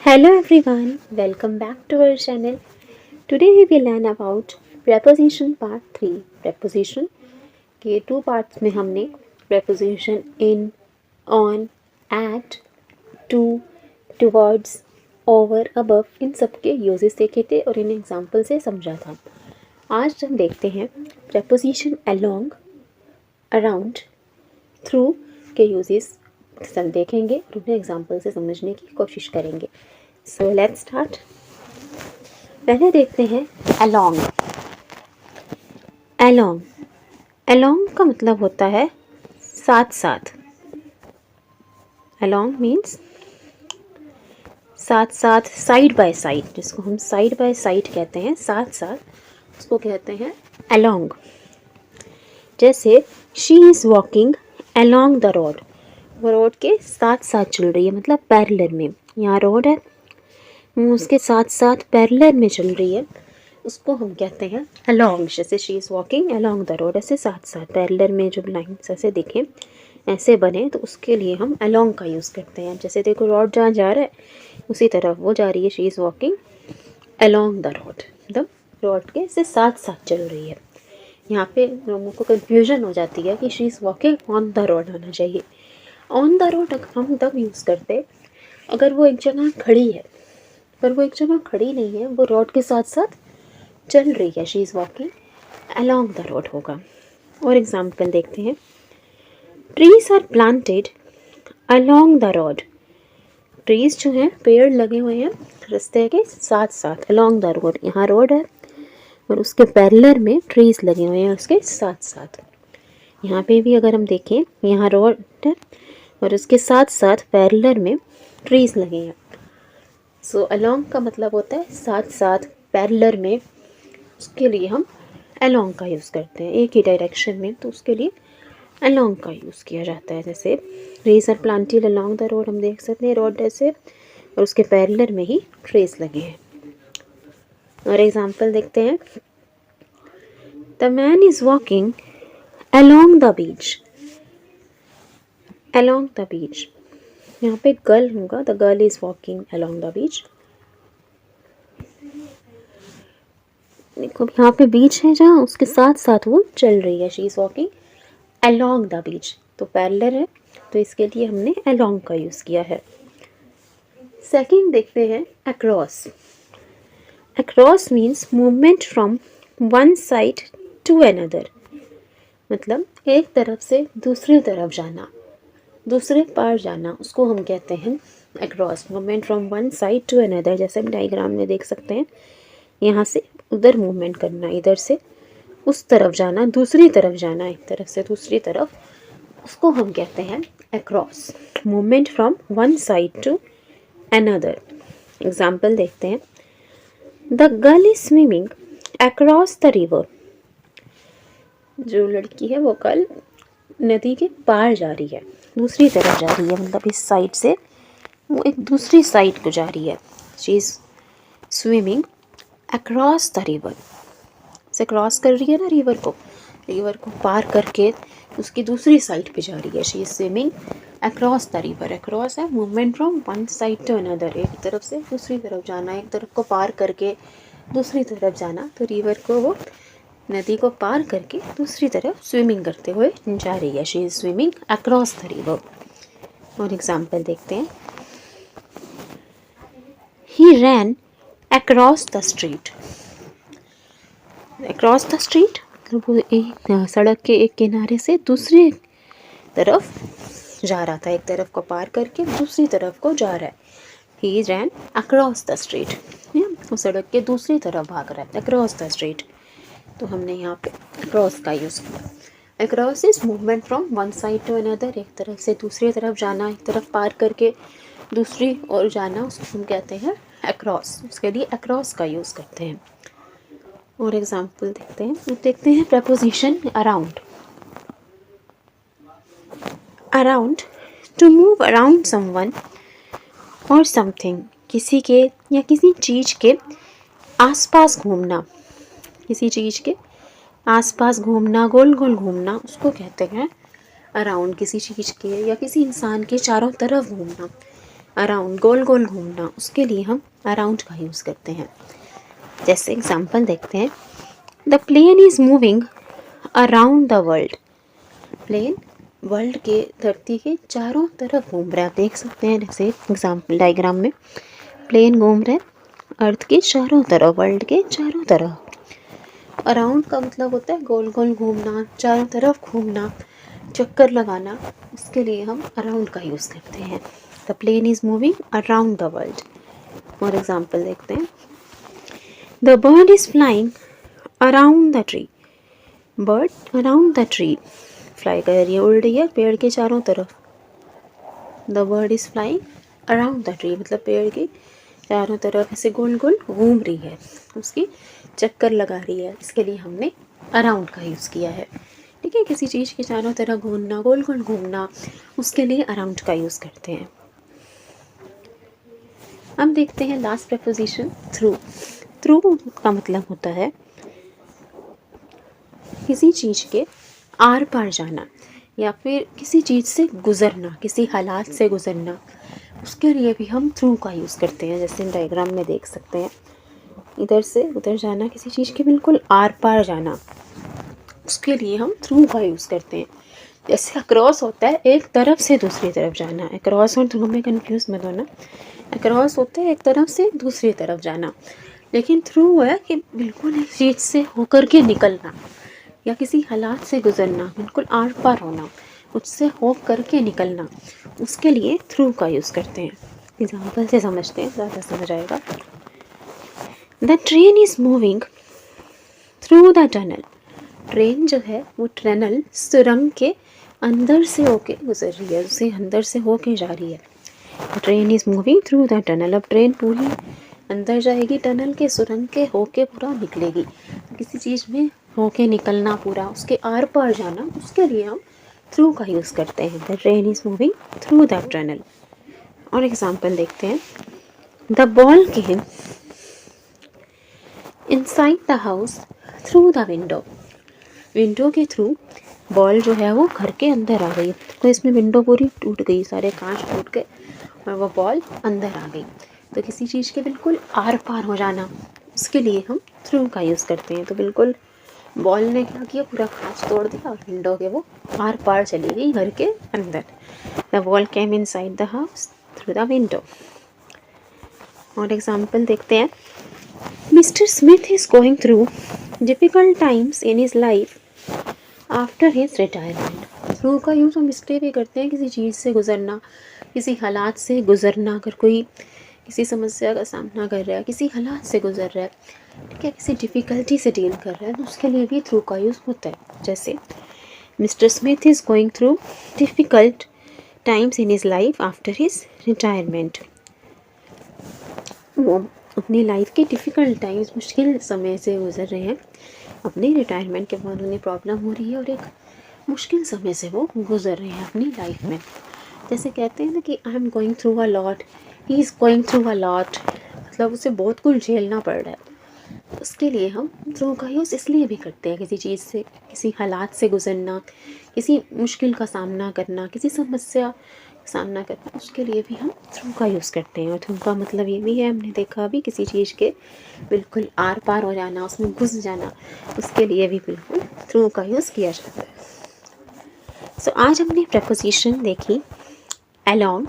Hello everyone, welcome back to our channel. Today we will learn about preposition part 3. Preposition के 2 parts में हमने preposition in, on, at, to, towards, over, above इन सब के uses देखे थे और in example से समझा था. आज हम देखते हैं preposition along, around, through के uses सब देखेंगे और उन्हें एग्जाम्पल से समझने की कोशिश करेंगे. So let's start. पहले देखते हैं along. along along का मतलब होता है साथ साथ. along मीन्स साथ साथ, साइड बाय साइड, जिसको हम साइड बाय साइड कहते हैं, साथ साथ, उसको कहते हैं along. जैसे she is walking along the road. वो रोड के साथ साथ चल रही है, मतलब पैरेलल में. यहाँ रोड है, उसके साथ साथ पैरेलल में चल रही है, उसको हम कहते हैं along. जैसे she is walking along the road, ऐसे साथ साथ पैरेलल में जो लाइन्स ऐसे दिखें, ऐसे बने, तो उसके लिए हम along का यूज़ करते हैं. जैसे देखो रोड जहाँ जा रहा है उसी तरफ वो जा रही है, she is walking along the road, मतलब रोड के से साथ साथ चल रही है. यहाँ पे लोगों को कन्फ्यूजन हो जाती है कि she is walking on the road होना चाहिए. ऑन द रोड हम तब यूज़ करते अगर वो एक जगह खड़ी है, पर वो एक जगह खड़ी नहीं है, वो रोड के साथ साथ चल रही है. She is walking along the road होगा. और एग्जाम्पल देखते हैं. Trees are planted along the road. Trees जो हैं, पेड़ लगे हुए हैं रास्ते के साथ साथ, अलोंग द रोड. यहाँ रोड है और उसके पैरेलल में ट्रीज लगे हुए हैं उसके साथ साथ. यहाँ पे भी अगर हम देखें, यहाँ रोड है और उसके साथ साथ पैरेलल में ट्रीज लगे हैं. सो अलोंग का मतलब होता है साथ साथ, पैरेलल में. उसके लिए हम अलोंग का यूज़ करते हैं, एक ही डायरेक्शन में, तो उसके लिए अलोंग का यूज़ किया जाता है. जैसे trees are planted along the road, हम देख सकते हैं रोड ऐसे और उसके पैरेलल में ही ट्रीज लगे हैं. और एग्जांपल देखते हैं. The man is walking along the beach. Along the beach, यहाँ पे गर्ल होगा, the girl is walking along the beach. देखो यहाँ पे बीच है जहाँ, उसके साथ साथ वो चल रही है, she is walking along the beach. तो पैरेलल है, तो इसके लिए हमने अलोंग का यूज़ किया है. सेकंड देखते हैं across. Across means movement from one side to another, मतलब एक तरफ से दूसरी तरफ जाना, दूसरे पार जाना, उसको हम कहते हैं across. Movement from one side to another, जैसे हम डायग्राम में देख सकते हैं, यहाँ से उधर मूवमेंट करना, इधर से उस तरफ जाना, दूसरी तरफ जाना, एक तरफ से दूसरी तरफ, उसको हम कहते हैं across. Movement from one side to another. Example देखते हैं. The girl is swimming across the river. जो लड़की है वो कल नदी के पार जा रही है, दूसरी तरफ जा रही है, मतलब इस साइड से वो एक दूसरी साइड को जा रही है. She is swimming across the river. से क्रॉस कर रही है ना रिवर को पार करके उसकी दूसरी साइड पे जा रही है. She is swimming across the river. Across है movement from one side to another, एक तरफ से दूसरी तरफ जाना, एक तरफ को पार करके दूसरी तरफ जाना. तो रिवर को, वो नदी को पार करके दूसरी तरफ स्विमिंग करते हुए जा रही है. She is swimming across the river. और एग्जाम्पल देखते हैं. He ran across the street. Across the street, वो एक सड़क के एक किनारे से दूसरी तरफ जा रहा था, एक तरफ को पार करके दूसरी तरफ को जा रहा है. ही रैन अक्रॉस द स्ट्रीट, वो सड़क के दूसरी तरफ भाग रहा है, अक्रॉस द स्ट्रीट. तो हमने यहाँ पे अक्रॉस का यूज़ किया. Across is movement from one side to another, एक तरफ से दूसरी तरफ जाना, एक तरफ पार करके दूसरी ओर जाना, उसको हम कहते हैं अक्रॉस. उसके लिए अक्रॉस का यूज़ करते हैं. और एग्जाम्पल देखते हैं preposition around. Around, to move around someone और समथिंग, किसी के या किसी चीज़ के आसपास घूमना, किसी चीज़ के आसपास घूमना, गोल गोल घूमना, उसको कहते हैं अराउंड. किसी चीज़ के या किसी इंसान के चारों तरफ घूमना, अराउंड, गोल गोल घूमना, उसके लिए हम अराउंड का यूज़ करते हैं। जैसे एग्जांपल देखते हैं, the plane is moving around the world. Plane world के, धरती के चारों तरफ घूम रहा है। आप देख सकते हैं जैसे एग्जाम्पल डायग्राम में प्लेन घूम रहा है अर्थ के चारों तरफ, वर्ल्ड के चारों तरफ। अराउंड का मतलब होता है गोल गोल घूमना, चारों तरफ घूमना, चक्कर लगाना, उसके लिए हम अराउंड का यूज़ करते हैं। The plane is moving around the world. और एग्जाम्पल देखते हैं, the bird is flying around the tree. Bird around the tree, fly कर रही है, उड़ रही है पेड़ के चारों तरफ। The bird is flying around the tree, मतलब पेड़ के चारों तरफ ऐसे गोल गोल घूम रही है, उसकी चक्कर लगा रही है, इसके लिए हमने अराउंड का यूज़ किया है। ठीक है, किसी चीज़ के चारों तरफ घूमना, गोल गोल घूमना, उसके लिए अराउंड का यूज़ करते हैं। अब देखते हैं लास्ट प्रपोजिशन, थ्रू। थ्रू का मतलब होता है किसी चीज़ के आर पार जाना, या फिर किसी चीज़ से गुज़रना, किसी हालात से गुज़रना, उसके लिए भी हम थ्रू का यूज़ करते हैं। जैसे डायग्राम में देख सकते हैं, इधर से उधर जाना, किसी चीज़ के बिल्कुल आर पार जाना, उसके लिए हम थ्रू का यूज़ करते हैं। जैसे अक्रॉस होता है एक तरफ से दूसरी तरफ जाना, अक्रॉस और थ्रू में कंफ्यूज मत होना। अक्रॉस होता है एक तरफ से दूसरी तरफ जाना, लेकिन थ्रू है कि बिल्कुल एक चीज़ से होकर के निकलना, या किसी हालात से गुजरना, बिल्कुल आर पार होना, उससे हो करके निकलना, उसके लिए थ्रू का यूज़ करते हैं। एग्जाम्पल से समझते हैं, ज़्यादा समझ आएगा। The train is moving through the tunnel. Train जो है वो टनल, सुरंग के अंदर से होके गुजर रही है, उसे अंदर से होके जा रही है। Train is moving through the tunnel. अब ट्रेन पूरी अंदर जाएगी टनल के, सुरंग के होके पूरा निकलेगी। किसी चीज़ में होके निकलना, पूरा उसके आर पार जाना, उसके लिए हम थ्रू का यूज़ करते हैं। The train is moving through the tunnel. और एग्जाम्पल देखते हैं, the ball came inside the house through the window. Window के थ्रू बॉल जो है वो घर के अंदर आ गई, तो इसमें विंडो पूरी टूट गई, सारे कांच टूट गए और वो बॉल अंदर आ गई। तो किसी चीज़ के बिल्कुल आर पार हो जाना, उसके लिए हम थ्रू का यूज़ करते हैं। तो बिल्कुल बॉल ने क्या किया, पूरा कांच तोड़ दिया और विंडो के वो आर पार चली गई घर के अंदर। The ball came inside the house through the window. और एग्जाम्पल देखते हैं, mister Smith is going through difficult times in his life after his retirement. Through का यूज़ हम इसलिए भी करते हैं, किसी चीज़ से गुज़रना, किसी हालात से गुज़रना, अगर कोई किसी समस्या का सामना कर रहा है, किसी हालात से गुज़र रहा है, ठीक है, किसी डिफ़िकल्टी से डील कर रहा है, तो उसके लिए भी थ्रू का यूज़ होता है। जैसे mister Smith is going through difficult times in his life after his retirement. वो अपनी लाइफ के डिफ़िकल्ट टाइम्स, मुश्किल समय से गुजर रहे हैं, अपने रिटायरमेंट के बाद उन्हें प्रॉब्लम हो रही है और एक मुश्किल समय से वो गुजर रहे हैं अपनी लाइफ में। जैसे कहते हैं ना कि I am going through a lot, he is going through a lot, मतलब उसे बहुत कुछ झेलना पड़ रहा है। उसके लिए हम थ्रू का यूज़ इसलिए भी करते हैं, किसी चीज़ से, किसी हालात से गुजरना, किसी मुश्किल का सामना करना, किसी समस्या का सामना करना, उसके लिए भी हम थ्रू का यूज़ करते हैं। और थ्रू का मतलब ये भी है, हमने देखा अभी, किसी चीज़ के बिल्कुल आर पार हो जाना, उसमें घुस जाना, उसके लिए भी बिल्कुल थ्रू का यूज़ किया जाता है। सो आज हमने प्रपोजिशन देखी, along,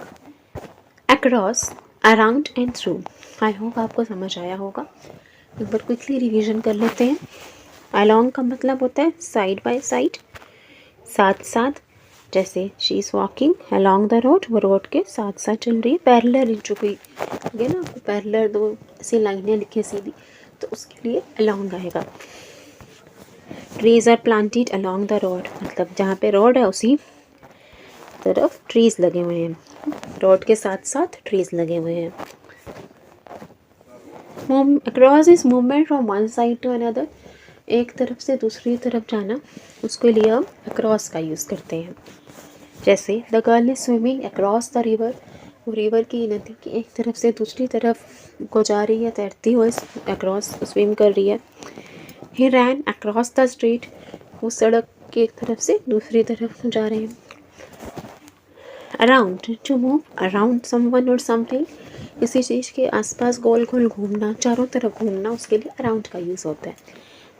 across, around and through. I hope आपको समझ आया होगा। एक बार क्विकली रिवीजन कर लेते हैं। अलोंग का मतलब होता है साइड बाय साइड, साथ साथ। जैसे she is walking along the road, वो रोड के साथ साथ चल रही है। पैरेलल, जो कोई है ना, पैरेलल दो ऐसी लाइनें लिखी सीधी, तो उसके लिए अलोंग आएगा। Trees are planted along the road, मतलब जहाँ पे रोड है उसी तरफ ट्रीज लगे हुए हैं, रोड के साथ साथ ट्रीज लगे हुए हैं। Across is movement from one side to another, एक तरफ से दूसरी तरफ जाना, उसके लिए हम अक्रॉस का यूज़ करते हैं। जैसे the girl is swimming across the river, वो रिवर की, नदी की एक तरफ से दूसरी तरफ को जा रही है, तैरती हुई अक्रॉस स्विम कर रही है। ही रैन अक्रॉस द स्ट्रीट, वो सड़क की एक तरफ से दूसरी तरफ जा रहे हैं। Around, to move around someone और समथिंग, किसी चीज़ के आसपास गोल गोल घूमना, चारों तरफ घूमना, उसके लिए अराउंड का यूज़ होता है।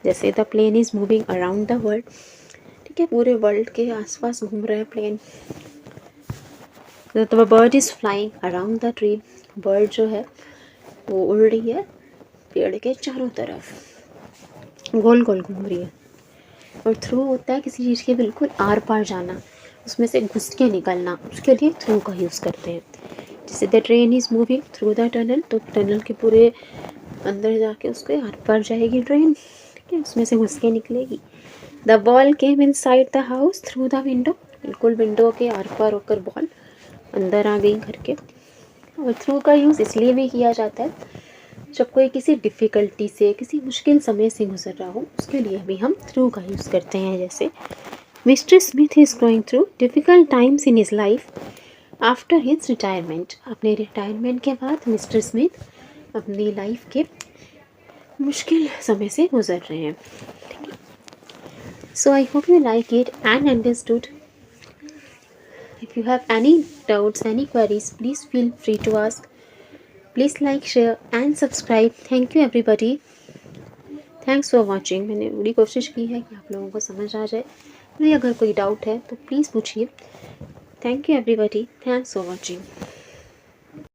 जैसे the plane is moving around the world, ठीक है, पूरे वर्ल्ड के आसपास घूम रहा है plane. The bird is flying around the tree, bird जो है वो उड़ रही है पेड़ के चारों तरफ, गोल गोल घूम रही है। और थ्रू होता है किसी चीज़ के बिल्कुल आर पार जाना, उसमें से घुस के निकलना, उसके लिए थ्रू का यूज़ करते हैं। जैसे the train is moving through the tunnel, तो टनल के पूरे अंदर जाके उसके आर पार जाएगी ट्रेन, ठीक है, उसमें से घुस के निकलेगी। The ball came in side the house through the window, बिल्कुल विंडो के आर पार होकर बॉल अंदर आ गई घर के। और थ्रू का यूज़ इसलिए भी किया जाता है जब कोई किसी डिफ़िकल्टी से, किसी मुश्किल समय से गुजर रहा हो, उसके लिए भी हम थ्रू का यूज़ करते हैं। जैसे mister Smith is going through difficult times in his life after his retirement, अपने रिटायरमेंट के बाद मिस्टर स्मिथ अपनी लाइफ के मुश्किल समय से गुजर रहे हैं। So I hope you like it and understood. If you have any doubts, any queries, please feel free to ask. Please like, share and subscribe. Thank you everybody. Thanks for watching. मैंने पूरी कोशिश की है कि आप लोगों को समझ आ जाए। नहीं, अगर कोई डाउट है तो प्लीज़ पूछिए। Thank you everybody. Thanks for watching.